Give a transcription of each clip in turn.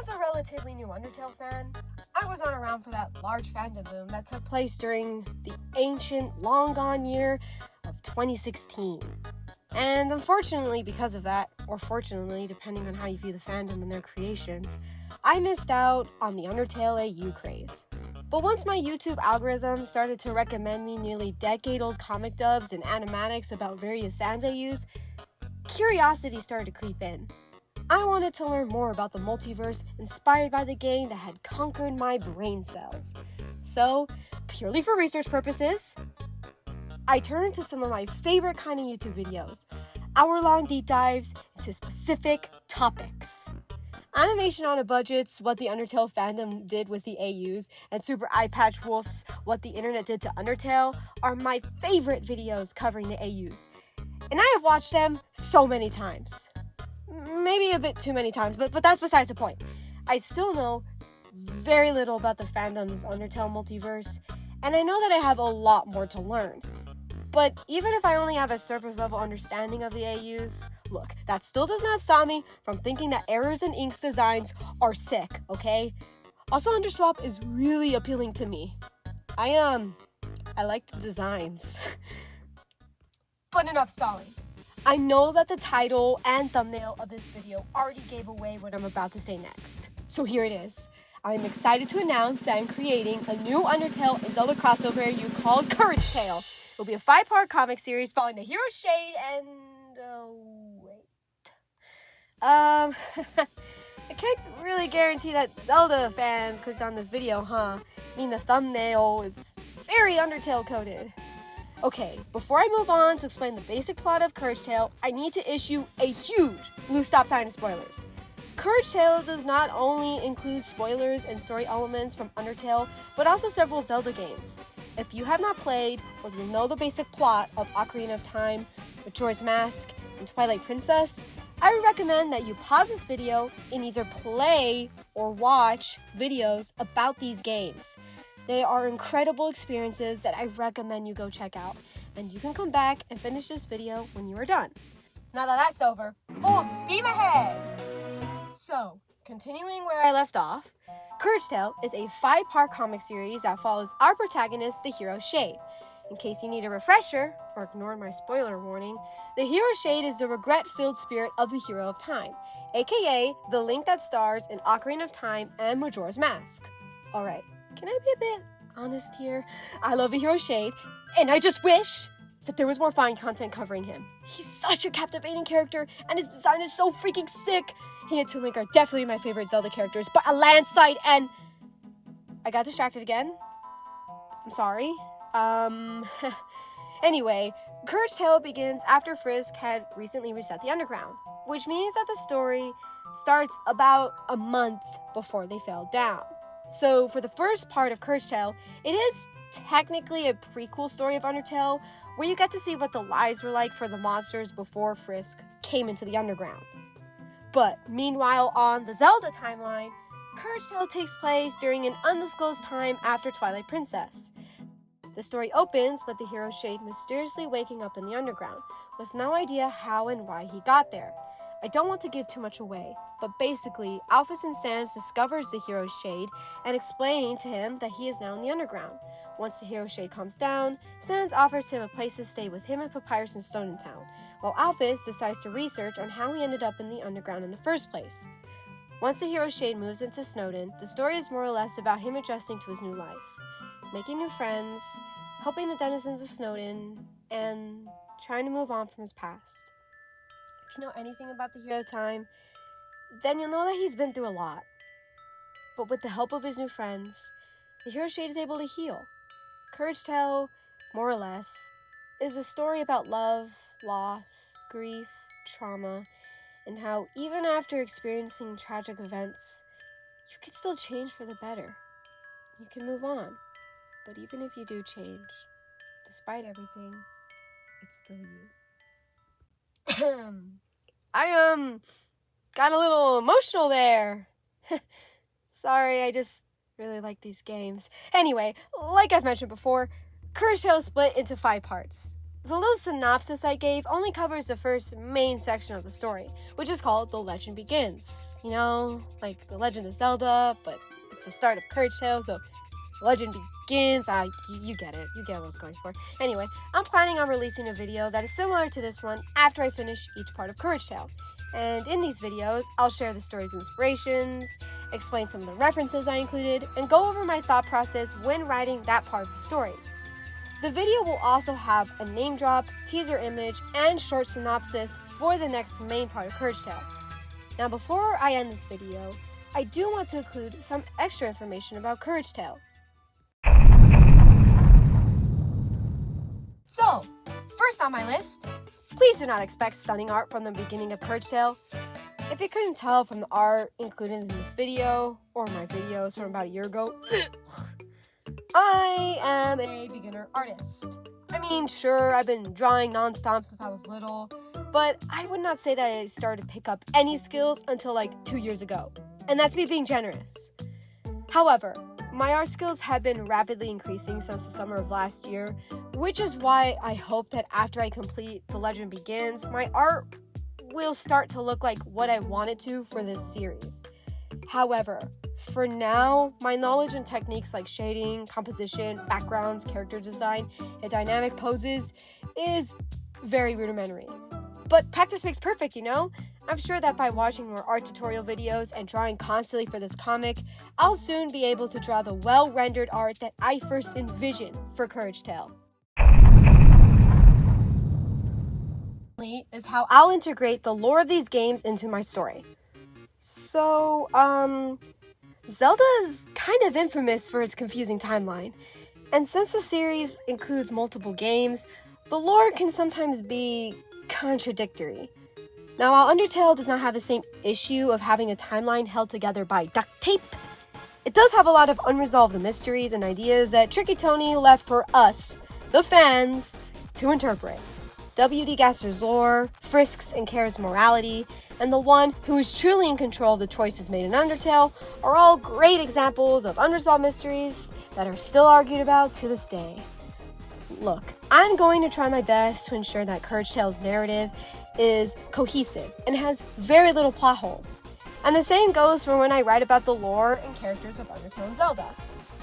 As a relatively new Undertale fan, I was not around for that large fandom boom that took place during the ancient, long-gone year of 2016. And unfortunately, because of that, or fortunately, depending on how you view the fandom and their creations, I missed out on the Undertale AU craze. But once my YouTube algorithm started to recommend me nearly decade-old comic dubs and animatics about various Sans AUs, curiosity started to creep in. I wanted to learn more about the multiverse inspired by the game that had conquered my brain cells. So, purely for research purposes, I turned to some of my favorite kind of YouTube videos, hour-long deep dives into specific topics. Animation on a Budget's What the Undertale Fandom Did with the AUs, and Super Eye Patch Wolf's What the Internet Did to Undertale are my favorite videos covering the AUs. And I have watched them so many times. Maybe a bit too many times, but that's besides the point. I still know very little about the fandom's Undertale multiverse, and I know that I have a lot more to learn. But even if I only have a surface level understanding of the AUs, look, that still does not stop me from thinking that Errors and Ink's designs are sick, okay? Also, Underswap is really appealing to me. I like the designs. But enough stalling. I know that the title and thumbnail of this video already gave away what I'm about to say next. So here it is. I'm excited to announce that I'm creating a new Undertale and Zelda crossover AU called CourageTale. It'll be a 5-part comic series following the Hero Shade and... I can't really guarantee that Zelda fans clicked on this video, huh? I mean, the thumbnail is very Undertale coded. Okay, before I move on to explain the basic plot of CourageTale, I need to issue a huge blue stop sign of spoilers. CourageTale does not only include spoilers and story elements from Undertale, but also several Zelda games. If you have not played, or you know the basic plot of Ocarina of Time, Majora's Mask, and Twilight Princess, I would recommend that you pause this video and either play or watch videos about these games. They are incredible experiences that I recommend you go check out, and you can come back and finish this video when you are done. Now that that's over, full steam ahead! So, continuing where I left off, CourageTale is a 5-part comic series that follows our protagonist, the Hero Shade. In case you need a refresher, or ignore my spoiler warning, the Hero Shade is the regret-filled spirit of the Hero of Time, aka the Link that stars in Ocarina of Time and Majora's Mask. Alright, can I be a bit honest here? I love the Hero Shade, and I just wish that there was more fine content covering him. He's such a captivating character, and his design is so freaking sick. He and Toon Link are definitely my favorite Zelda characters, by a landslide, and... I got distracted again. I'm sorry. Anyway, CourageTale begins after Frisk had recently reset the Underground, which means that the story starts about a month before they fell down. So for the first part of CourageTale, it is technically a prequel story of Undertale, where you get to see what the lives were like for the monsters before Frisk came into the Underground. But meanwhile, on the Zelda timeline, CourageTale takes place during an undisclosed time after Twilight Princess. The story opens with the Hero Shade mysteriously waking up in the Underground, with no idea how and why he got there. I don't want to give too much away, but basically, Alphys and Sans discovers the Hero Shade and explain to him that he is now in the Underground. Once the Hero Shade calms down, Sans offers him a place to stay with him and Papyrus in Snowdin Town, while Alphys decides to research on how he ended up in the Underground in the first place. Once the Hero Shade moves into Snowdin, the story is more or less about him adjusting to his new life, making new friends, helping the denizens of Snowdin, and trying to move on from his past. If you know anything about the Hero of Time, then you'll know that he's been through a lot. But with the help of his new friends, the Hero Shade is able to heal. CourageTale, more or less, is a story about love, loss, grief, trauma, and how even after experiencing tragic events, you can still change for the better. You can move on. But even if you do change, despite everything, it's still you. I got a little emotional there. Sorry, I just really like these games. Anyway, like I've mentioned before, CourageTale is split into 5 parts. the little synopsis I gave only covers the first main section of the story, which is called The Legend Begins. You know, like The Legend of Zelda, but it's the start of CourageTale, so Legend Begins. You get it. You get what I was going for. Anyway, I'm planning on releasing a video that is similar to this one after I finish each part of CourageTale. And in these videos, I'll share the story's inspirations, explain some of the references I included, and go over my thought process when writing that part of the story. The video will also have a name drop, teaser image, and short synopsis for the next main part of CourageTale. Now before I end this video, I do want to include some extra information about CourageTale. So, first on my list, please do not expect stunning art from the beginning of CourageTale. If you couldn't tell from the art included in this video, or my videos from about a year ago, I am a beginner artist. I mean, sure, I've been drawing non-stop since I was little, but I would not say that I started to pick up any skills until like 2 years ago. And that's me being generous. However, my art skills have been rapidly increasing since the summer of last year, which is why I hope that after I complete The Legend Begins, my art will start to look like what I want it to for this series. However, for now, my knowledge and techniques like shading, composition, backgrounds, character design, and dynamic poses is very rudimentary. But practice makes perfect, you know? I'm sure that by watching more art tutorial videos and drawing constantly for this comic, I'll soon be able to draw the well-rendered art that I first envisioned for CourageTale. Is how I'll integrate the lore of these games into my story. So, Zelda is kind of infamous for its confusing timeline, and since the series includes multiple games, the lore can sometimes be contradictory. Now, while Undertale does not have the same issue of having a timeline held together by duct tape, it does have a lot of unresolved mysteries and ideas that Tricky Tony left for us, the fans, to interpret. W.D. Gaster's lore, Frisk's and Kara's morality, and the one who is truly in control of the choices made in Undertale are all great examples of unresolved mysteries that are still argued about to this day. Look, I'm going to try my best to ensure that CourageTale's narrative is cohesive and has very little plot holes. And the same goes for when I write about the lore and characters of Undertale and Zelda.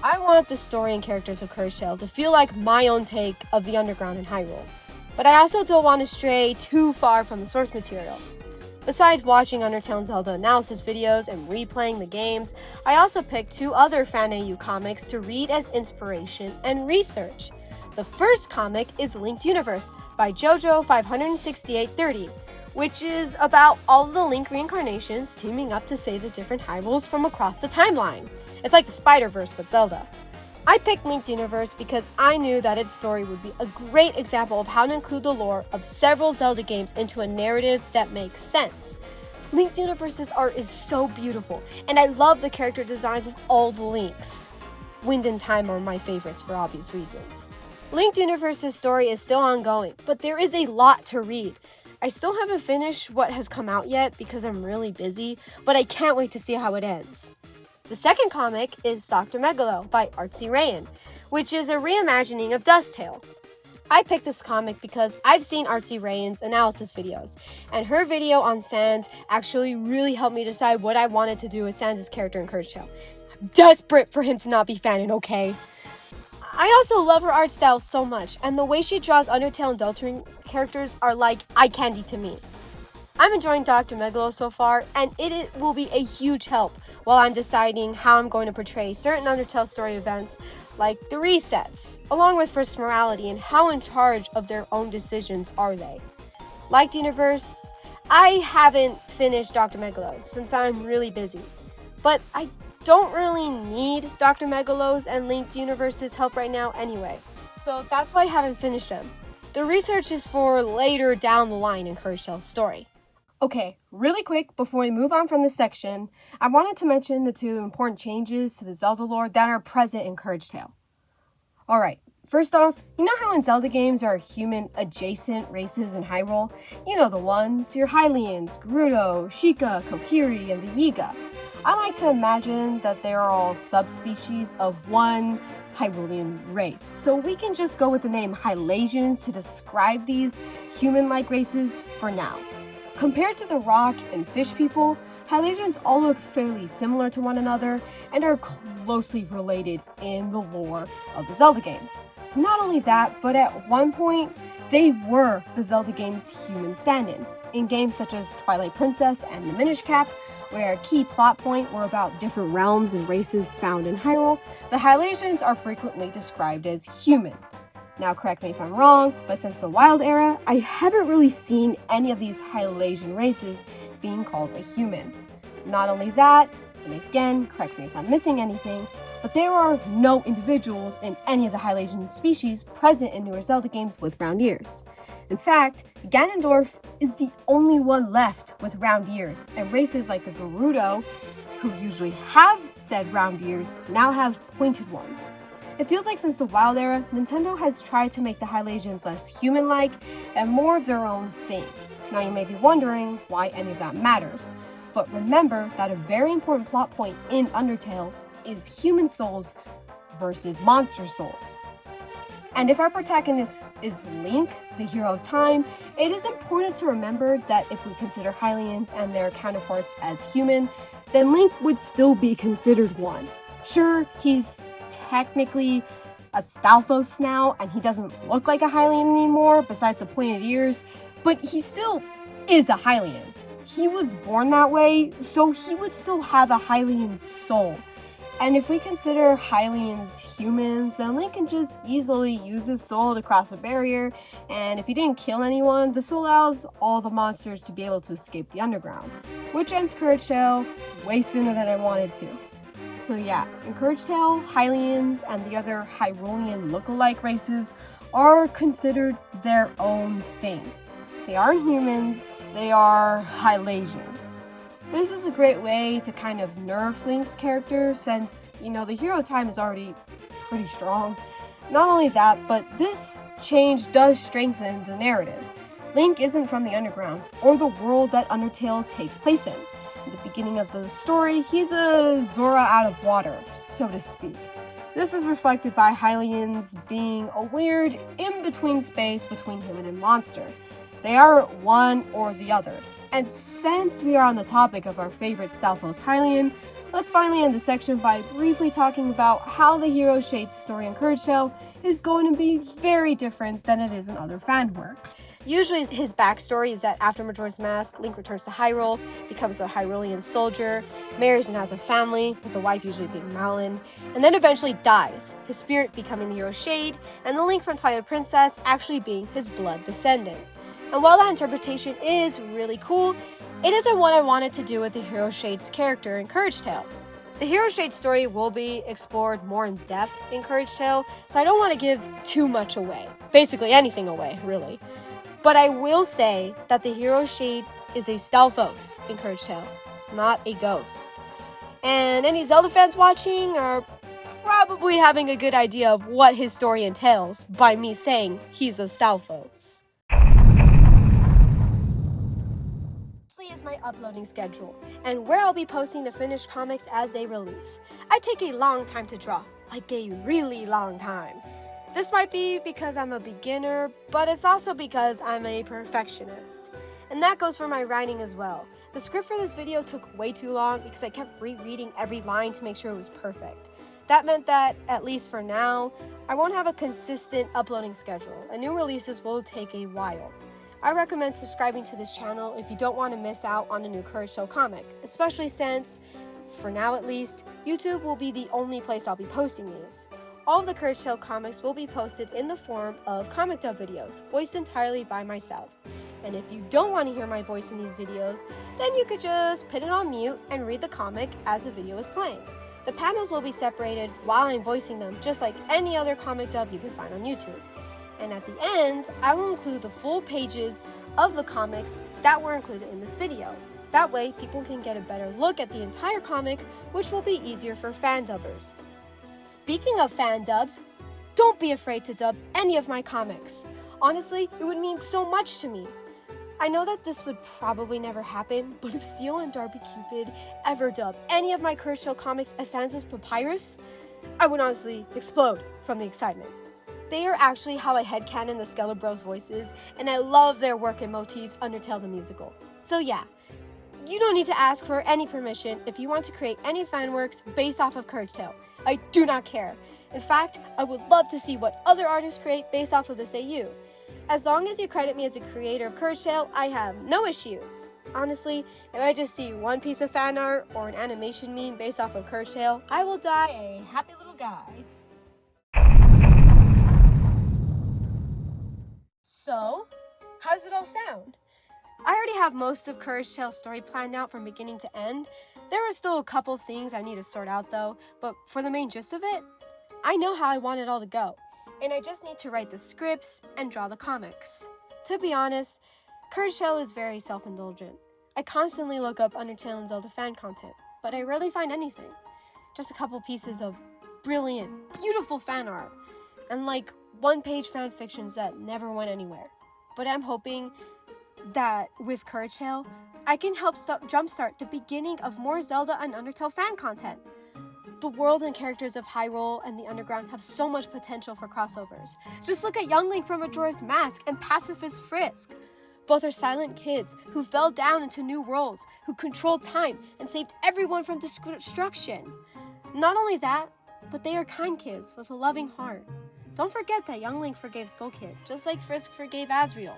I want the story and characters of CourageTale to feel like my own take of the Underground in Hyrule. But I also don't want to stray too far from the source material. Besides watching Undertale and Zelda analysis videos and replaying the games, I also picked 2 other Fan-AU comics to read as inspiration and research. The first comic is Linked Universe by JoJo 56830, which is about all of the Link reincarnations teaming up to save the different Hyrules from across the timeline. It's like the Spider-Verse but Zelda. I picked Linked Universe because I knew that its story would be a great example of how to include the lore of several Zelda games into a narrative that makes sense. Linked Universe's art is so beautiful, and I love the character designs of all the Links. Wind and Time are my favorites for obvious reasons. Linked Universe's story is still ongoing, but there is a lot to read. I still haven't finished what has come out yet because I'm really busy, but I can't wait to see how it ends. The second comic is Dr. Megalo by Artsy Rayan, which is a reimagining of Dust Tale. I picked this comic because I've seen Artsy Rayan's analysis videos, and her video on Sans actually really helped me decide what I wanted to do with Sans' character in CourageTale. I'm desperate for him to not be fanon, okay? I also love her art style so much, and the way she draws Undertale and Deltarune characters are like eye candy to me. I'm enjoying Dr. Megalo so far, and it will be a huge help while I'm deciding how I'm going to portray certain Undertale story events like the resets, along with Frisk's morality and how in charge of their own decisions are they. Like Universe, I haven't finished Dr. Megalo since I'm really busy, but I don't really need Dr. Megalo's and Linked Universe's help right now anyway, so that's why I haven't finished them. The research is for later down the line in CourageTale's story. Okay, really quick, before we move on from this section, I wanted to mention the 2 important changes to the Zelda lore that are present in CourageTale. Alright, first off, you know how in Zelda games there are human-adjacent races in Hyrule? You know the ones, your Hylians, Gerudo, Sheikah, Kokiri, and the Yiga. I like to imagine that they are all subspecies of one Hyrulean race. So we can just go with the name Hylasians to describe these human-like races for now. Compared to the rock and fish people, Hylasians all look fairly similar to one another and are closely related in the lore of the Zelda games. Not only that, but at one point, they were the Zelda games' human stand-in. In games such as Twilight Princess and the Minish Cap, where a key plot point were about different realms and races found in Hyrule, the Hylasians are frequently described as human. Now correct me if I'm wrong, but since the Wild Era, I haven't really seen any of these Hylasian races being called a human. Not only that, and again, correct me if I'm missing anything, but there are no individuals in any of the Hylasian species present in newer Zelda games with round ears. In fact, Ganondorf is the only one left with round ears, and races like the Gerudo, who usually have said round ears, now have pointed ones. It feels like since the Wild Era, Nintendo has tried to make the Hylasians less human-like and more of their own thing. Now you may be wondering why any of that matters, but remember that a very important plot point in Undertale is human souls versus monster souls. And if our protagonist is Link, the hero of time, it is important to remember that if we consider Hylians and their counterparts as human, then Link would still be considered one. Sure, he's technically a Stalfos now, and he doesn't look like a Hylian anymore, besides the pointed ears, but he still is a Hylian. He was born that way, so he would still have a Hylian soul. And if we consider Hylians humans, then Link can just easily use his soul to cross a barrier, and if he didn't kill anyone, this allows all the monsters to be able to escape the underground, which ends CourageTale way sooner than I wanted to. So yeah, in CourageTale, Hylians and the other Hyrulean look-alike races are considered their own thing. They aren't humans, they are Hylasians. This is a great way to kind of nerf Link's character since, the hero of time is already pretty strong. Not only that, but this change does strengthen the narrative. Link isn't from the underground, or the world that Undertale takes place in. At the beginning of the story, he's a Zora out of water, so to speak. This is reflected by Hylians being a weird in-between space between human and monster. They are one or the other. And since we are on the topic of our favorite Stalfos Hylian, let's finally end the section by briefly talking about how the hero Shade's story in CourageTale is going to be very different than it is in other fan works. Usually his backstory is that after Majora's Mask, Link returns to Hyrule, becomes a Hyrulean soldier, marries and has a family, with the wife usually being Malon, and then eventually dies, his spirit becoming the hero Shade, and the Link from Twilight Princess actually being his blood descendant. And while that interpretation is really cool, it isn't what I wanted to do with the hero Shade's character in CourageTale. The hero Shade story will be explored more in depth in CourageTale, so I don't want to give too much away. Basically anything away, really. But I will say that the hero Shade is a Stalfos in CourageTale, not a ghost. And any Zelda fans watching are probably having a good idea of what his story entails by me saying he's a Stalfos. Is my uploading schedule and where I'll be posting the finished comics as they release. I take a long time to draw, like a really long time. This might be because I'm a beginner, but it's also because I'm a perfectionist. And that goes for my writing as well. The script for this video took way too long because I kept rereading every line to make sure it was perfect. That meant that, at least for now, I won't have a consistent uploading schedule, and new releases will take a while. I recommend subscribing to this channel if you don't want to miss out on a new CourageTale comic, especially since, for now at least, YouTube will be the only place I'll be posting these. All of the CourageTale comics will be posted in the form of comic dub videos, voiced entirely by myself. And if you don't want to hear my voice in these videos, then you could just put it on mute and read the comic as the video is playing. The panels will be separated while I'm voicing them, just like any other comic dub you can find on YouTube. And at the end, I will include the full pages of the comics that were included in this video. That way, people can get a better look at the entire comic, which will be easier for fan dubbers. Speaking of fan dubs, don't be afraid to dub any of my comics. Honestly, it would mean so much to me. I know that this would probably never happen, but if Steel and Darby Cupid ever dub any of my CourageTale comics as Sansa's Papyrus, I would honestly explode from the excitement. They are actually how I headcanon the Skeller Bros voices, and I love their work in Moti's Undertale the Musical. So yeah, you don't need to ask for any permission if you want to create any fanworks based off of CourageTale. I do not care. In fact, I would love to see what other artists create based off of this AU. As long as you credit me as a creator of CourageTale, I have no issues. Honestly, if I just see one piece of fan art or an animation meme based off of CourageTale, I will die a happy little guy. So, how does it all sound? I already have most of CourageTale's story planned out from beginning to end. There are still a couple things I need to sort out though, but for the main gist of it, I know how I want it all to go, and I just need to write the scripts and draw the comics. To be honest, CourageTale is very self-indulgent. I constantly look up Undertale and Zelda fan content, but I rarely find anything. Just a couple pieces of brilliant, beautiful fan art, and like one-page fan fictions that never went anywhere. But I'm hoping that with CourageTale, I can help jumpstart the beginning of more Zelda and Undertale fan content. The world and characters of Hyrule and the Underground have so much potential for crossovers. Just look at Young Link from Majora's Mask and Pacifist Frisk. Both are silent kids who fell down into new worlds, who controlled time and saved everyone from destruction. Not only that, but they are kind kids with a loving heart. Don't forget that Young Link forgave Skull Kid, just like Frisk forgave Asriel.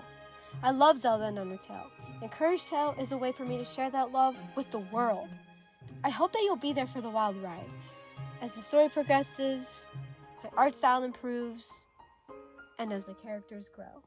I love Zelda and Undertale, and CourageTale is a way for me to share that love with the world. I hope that you'll be there for the wild ride. As the story progresses, my art style improves, and as the characters grow.